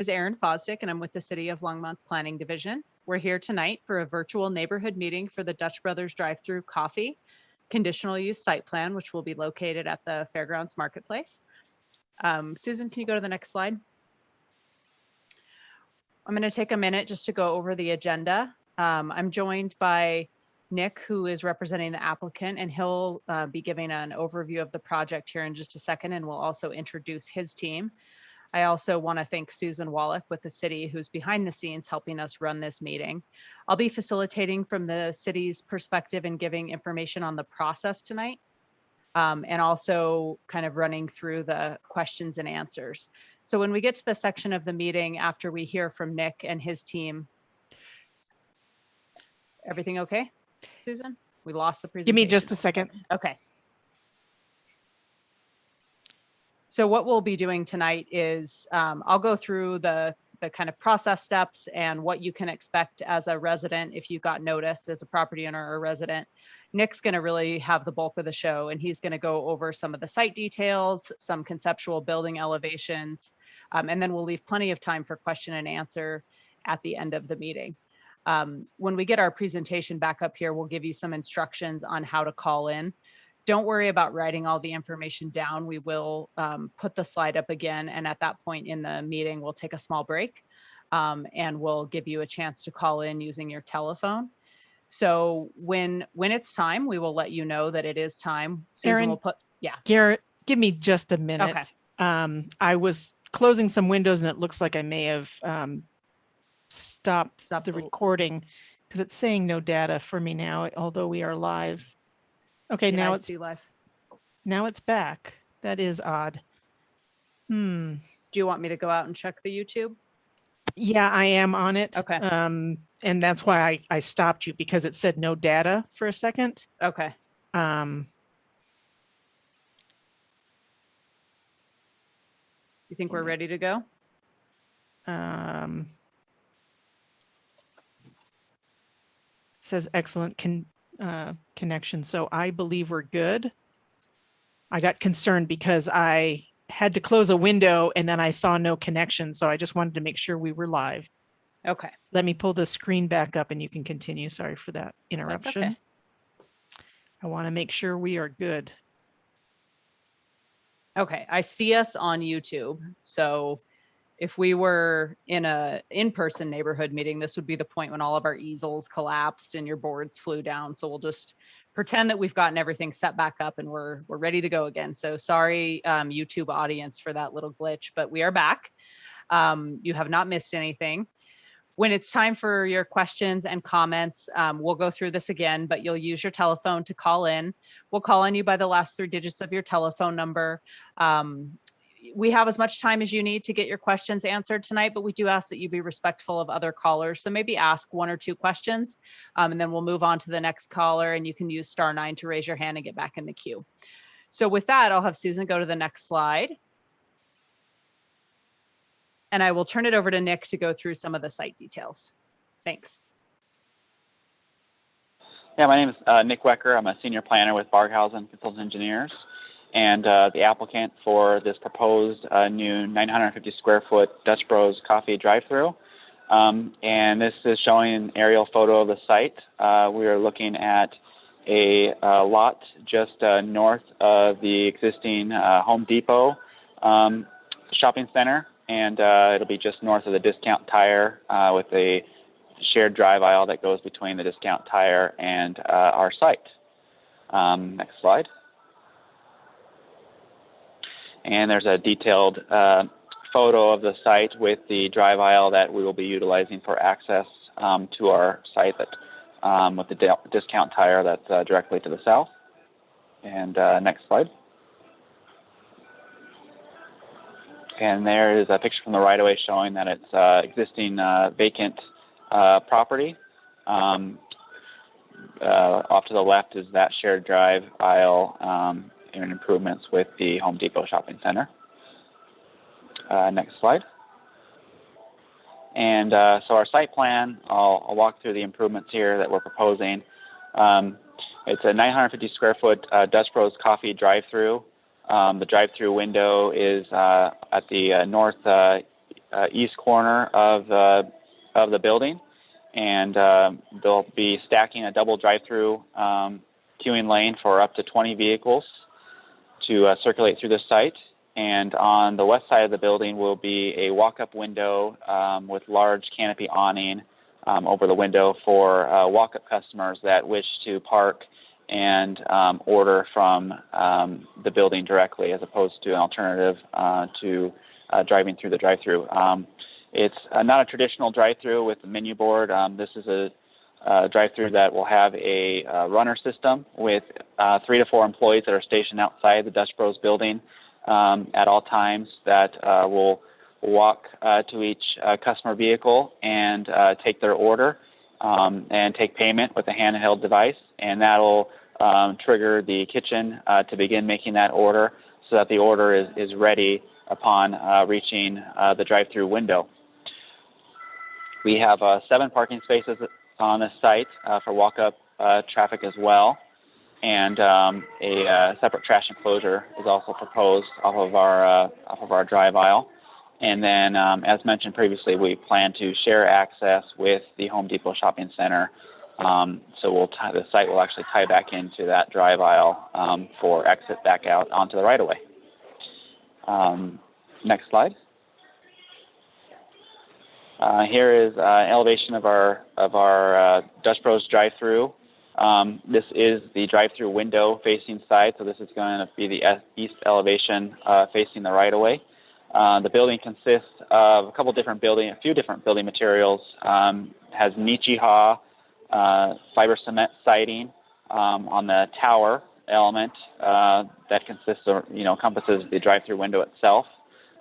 is Erin Fosdick, and I'm with the City of Longmont's Planning Division. We're here tonight for a virtual neighborhood meeting for the Dutch Brothers Drive-Through Coffee conditional use site plan, which will be located at the Fairgrounds Marketplace. Susan, can you go to the next slide? I'm going to take a minute just to go over the agenda. I'm joined by Nick, who is representing the applicant, and he'll be giving an overview of the project here in just a second, and we'll also introduce his team. I also want to thank Susan Wallach with the city, who's behind the scenes helping us run this meeting. I'll be facilitating from the city's perspective and giving information on the process tonight, and also kind of running through the questions and answers. So when we get to the section of the meeting after we hear from Nick and his team, everything okay, Susan? We lost the presentation. Give me just a second. Okay. So what we'll be doing tonight is I'll go through the kind of process steps and what you can expect as a resident if you got noticed as a property owner or resident. Nick's going to really have the bulk of the show, and he's going to go over some of the site details, some conceptual building elevations, and then we'll leave plenty of time for question and answer at the end of the meeting. When we get our presentation back up here, we'll give you some instructions on how to call in. Don't worry about writing all the information down. We will put the slide up again, and at that point in the meeting, we'll take a small break, and we'll give you a chance to call in using your telephone. So when it's time, we will let you know that it is time. Susan Erin, will put, yeah. Garrett, give me just a minute. Okay. I was closing some windows, and it looks like I may have stopped the recording because it's saying no data for me now, although we are live. Okay, now it's live. Now it's back. That is odd. Do you want me to go out and check the YouTube? Yeah, I am on it. Okay. And that's why I stopped you, because it said no data for a second. Okay. You think we're ready to go? It says excellent connection. So I believe we're good. I got concerned because I had to close a window and then I saw no connection. So I just wanted to make sure we were live. Okay. Let me pull the screen back up and you can continue. Sorry for that interruption. That's okay. I want to make sure we are good. Okay, I see us on YouTube. So if we were in a in-person neighborhood meeting, this would be the point when all of our easels collapsed and your boards flew down. So we'll just pretend that we've gotten everything set back up and we're ready to go again. So sorry, YouTube audience, for that little glitch, but we are back. You have not missed anything. When it's time for your questions and comments, we'll go through this again, but you'll use your telephone to call in. We'll call on you by the last 3 digits of your telephone number. We have as much time as you need to get your questions answered tonight, but we do ask that you be respectful of other callers. So maybe ask 1 or 2 questions, and then we'll move on to the next caller, and you can use *9 to raise your hand and get back in the queue. So with that, I'll have Susan go to the next slide. And I will turn it over to Nick to go through some of the site details. Thanks. Yeah, my name is Nick Wecker. I'm a senior planner with Barghausen Consultant Engineers, and the applicant for this proposed new 950 square foot Dutch Bros Coffee drive-through. And this is showing an aerial photo of the site. We are looking at a lot just north of the existing Home Depot shopping center, and it'll be just north of the Discount Tire with a shared drive aisle that goes between the Discount Tire and our site. Next slide. And there's a detailed photo of the site with the drive aisle that we will be utilizing for access to our site, that with the Discount Tire that's directly to the south. And next slide. And there is a picture from the right-of-way showing that it's existing vacant property. Off to the left is that shared drive aisle and improvements with the Home Depot shopping center. Next slide. And so our site plan, I'll walk through the improvements here that we're proposing. It's a 950 square foot Dutch Bros Coffee drive-through. The drive-through window is at the east corner of the building, and they'll be stacking a double drive-through queuing lane for up to 20 vehicles to circulate through the site. And on the west side of the building will be a walk-up window with large canopy awning over the window for walk-up customers that wish to park and order from the building directly, as opposed to an alternative to driving through the drive-through. It's not a traditional drive-through with a menu board. This is a drive-through that will have a runner system with 3 to 4 employees that are stationed outside the Dutch Bros building at all times, that will walk to each customer vehicle and take their order and take payment with a handheld device, and that'll trigger the kitchen to begin making that order, so that the order is ready upon reaching the drive-through window. We have 7 parking spaces on this site for walk-up traffic as well, and a separate trash enclosure is also proposed off of our drive aisle. And then, as mentioned previously, we plan to share access with the Home Depot Shopping Center. So the site will actually tie back into that drive aisle for exit back out onto the right-of-way. Next slide. Here is an elevation of our Dutch Bros drive-through. This is the drive-through window facing side, so this is going to be the east elevation facing the right-of-way. The building consists of a few different building materials. Has Nichiha fiber cement siding on the tower element that consists of, encompasses the drive-through window itself.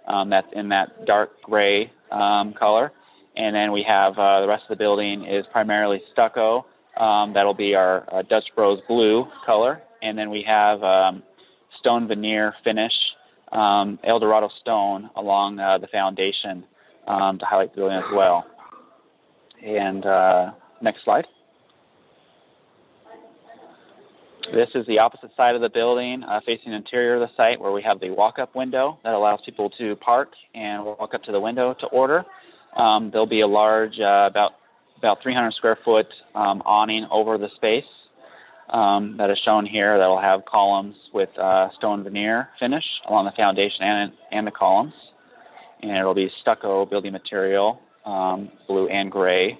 That's in that dark gray color. And then we have the rest of the building is primarily stucco. That'll be our Dutch Bros blue color. And then we have stone veneer finish, El Dorado stone along the foundation to highlight the building as well. And next slide. This is the opposite side of the building, facing the interior of the site, where we have the walk-up window that allows people to park and walk up to the window to order. There'll be a large, about 300 square foot awning over the space that is shown here. That will have columns with stone veneer finish along the foundation and the columns, and it'll be stucco building material, blue and gray,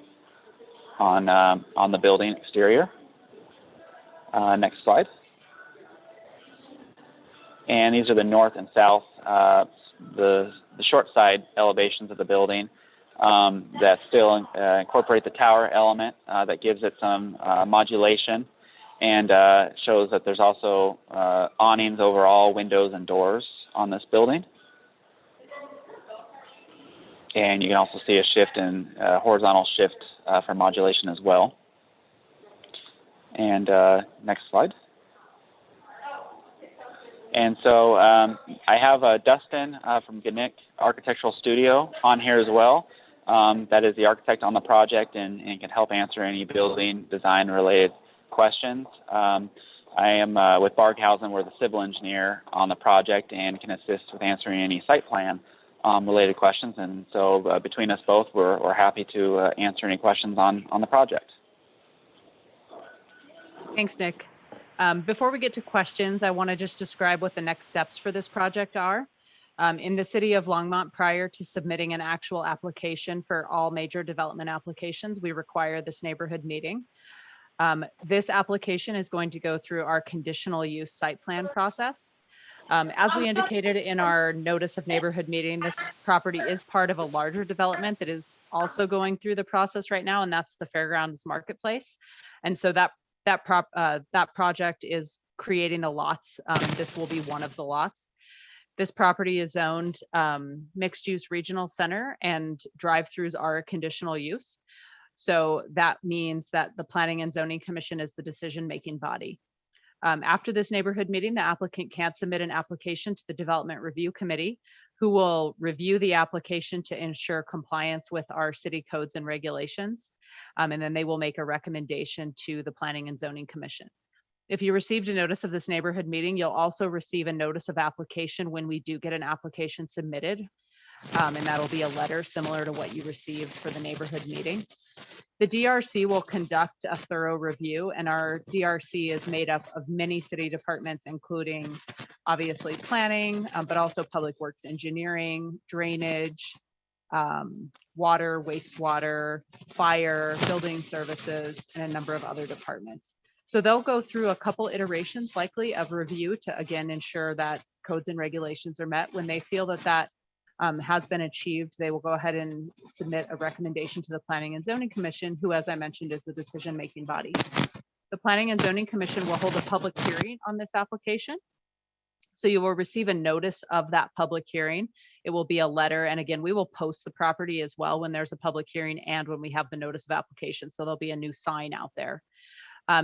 on the building exterior. Next slide. And these are the north and south, the short side elevations of the building that still incorporate the tower element that gives it some modulation, and shows that there's also awnings over all windows and doors on this building. And you can also see a shift in horizontal shift for modulation as well. And next slide. And so I have Dustin from Gnick Architectural Studio on here as well. That is the architect on the project and can help answer any building design related questions. I am with Barghausen. We're the civil engineer on the project and can assist with answering any site plan related questions. And so between us both, we're happy to answer any questions on the project. Thanks, Nick. Before we get to questions, I want to just describe what the next steps for this project are. In the city of Longmont, prior to submitting an actual application for all major development applications, we require this neighborhood meeting. This application is going to go through our conditional use site plan process. As we indicated in our notice of neighborhood meeting, this property is part of a larger development that is also going through the process right now, and that's the Fairgrounds Marketplace. And so that project is creating the lots. This will be one of the lots. This property is zoned mixed use regional center, and drive-throughs are a conditional use. So that means that the Planning and Zoning Commission is the decision-making body. After this neighborhood meeting, the applicant can't submit an application to the Development Review Committee, who will review the application to ensure compliance with our city codes and regulations. And then they will make a recommendation to the Planning and Zoning Commission. If you received a notice of this neighborhood meeting, you'll also receive a notice of application when we do get an application submitted. And that'll be a letter similar to what you received for the neighborhood meeting. The DRC will conduct a thorough review, and our DRC is made up of many city departments, including obviously planning, but also public works engineering, drainage, water, wastewater, fire, building services, and a number of other departments. So they'll go through a couple iterations likely of review to again ensure that codes and regulations are met. When they feel that that has been achieved, they will go ahead and submit a recommendation to the Planning and Zoning Commission, who, as I mentioned, is the decision-making body. The Planning and Zoning Commission will hold a public hearing on this application. So you will receive a notice of that public hearing. It will be a letter. And again, we will post the property as well when there's a public hearing and when we have the notice of application. So there'll be a new sign out there.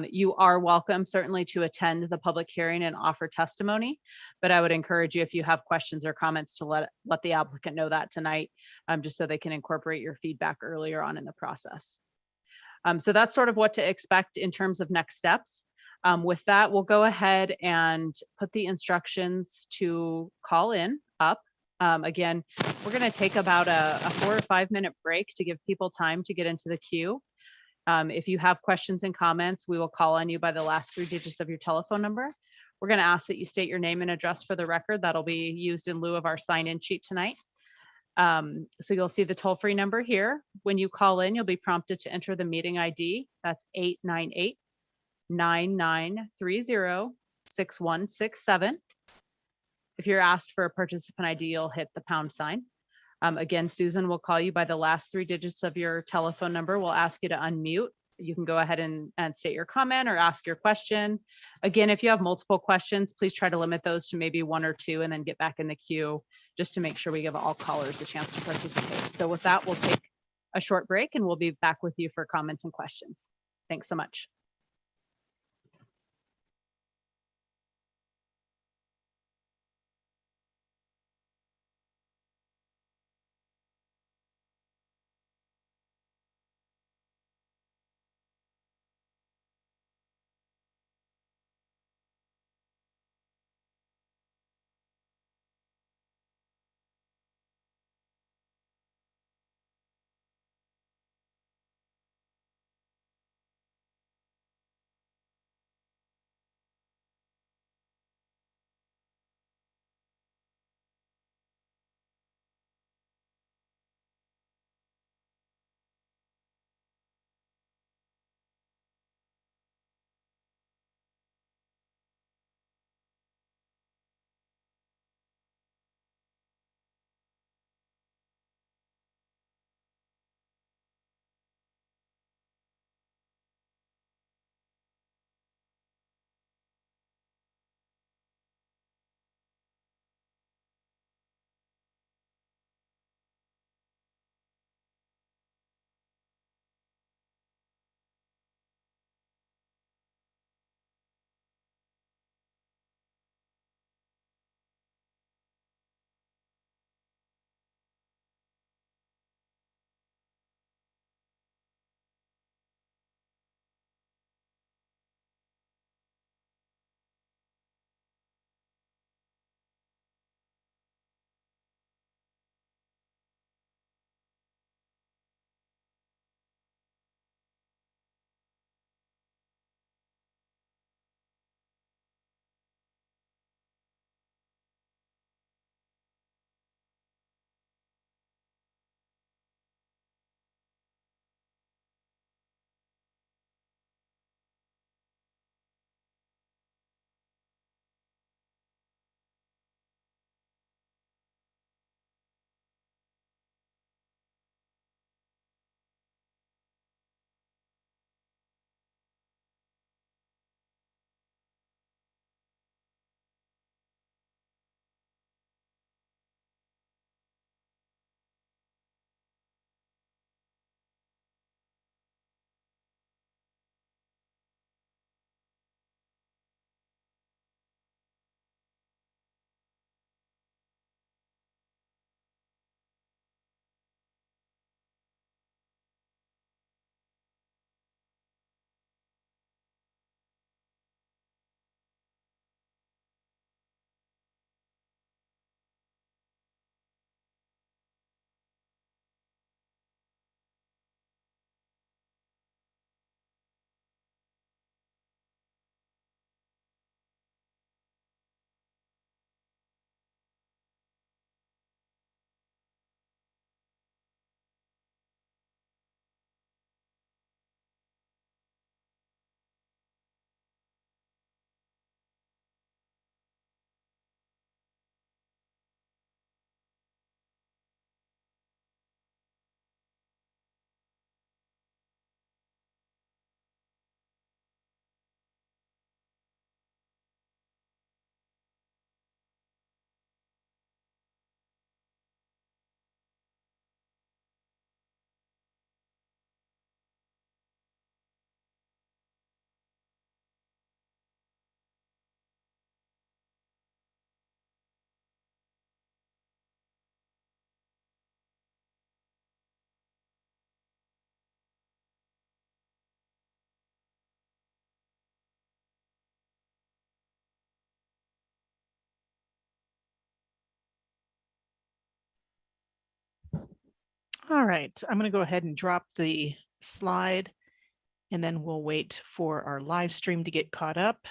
You are welcome certainly to attend the public hearing and offer testimony, but I would encourage you, if you have questions or comments, to let the applicant know that tonight, just so they can incorporate your feedback earlier on in the process. So that's sort of what to expect in terms of next steps. With that, we'll go ahead and put the instructions to call in up. Again, we're going to take about a 4 or 5 minute break to give people time to get into the queue. If you have questions and comments, we will call on you by the last 3 digits of your telephone number. We're going to ask that you state your name and address for the record. That'll be used in lieu of our sign-in sheet tonight. So you'll see the toll-free number here. When you call in, you'll be prompted to enter the meeting ID. That's 898-9930-6167. If you're asked for a participant ID, you'll hit the pound sign. Again, Susan will call you by the last 3 digits of your telephone number. We'll ask you to unmute. You can go ahead and state your comment or ask your question. Again, if you have multiple questions, please try to limit those to maybe 1 or 2 and then get back in the queue just to make sure we give all callers a chance to participate. So with that, we'll take a short break and we'll be back with you for comments and questions. Thanks so much. All right, I'm going to go ahead and drop the slide, and then we'll wait for our live stream to get caught up.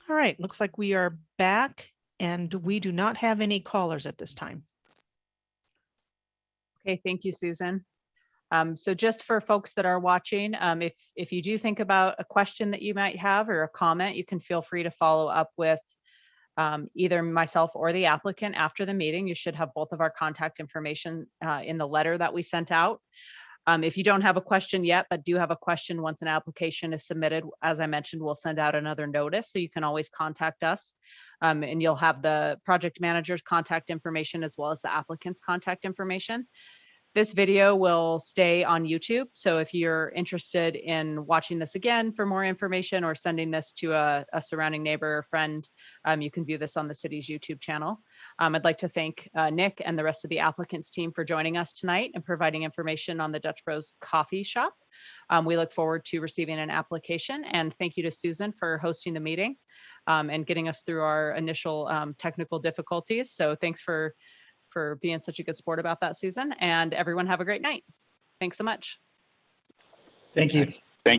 All right, looks like we are back, and we do not have any callers at this time. Okay, thank you, Susan. So just for folks that are watching, if you do think about a question that you might have or a comment, you can feel free to follow up with either myself or the applicant after the meeting. You should have both of our contact information in the letter that we sent out. If you don't have a question yet, but do have a question once an application is submitted, as I mentioned, we'll send out another notice, so you can always contact us. And you'll have the project manager's contact information as well as the applicant's contact information. This video will stay on YouTube. So if you're interested in watching this again for more information or sending this to a surrounding neighbor or friend, you can view this on the city's YouTube channel. I'd like to thank Nick and the rest of the applicants team for joining us tonight and providing information on the Dutch Bros Coffee Shop. We look forward to receiving an application, and thank you to Susan for hosting the meeting and getting us through our initial technical difficulties. So thanks for being such a good sport about that, Susan, and everyone have a great night. Thanks so much. Thank you.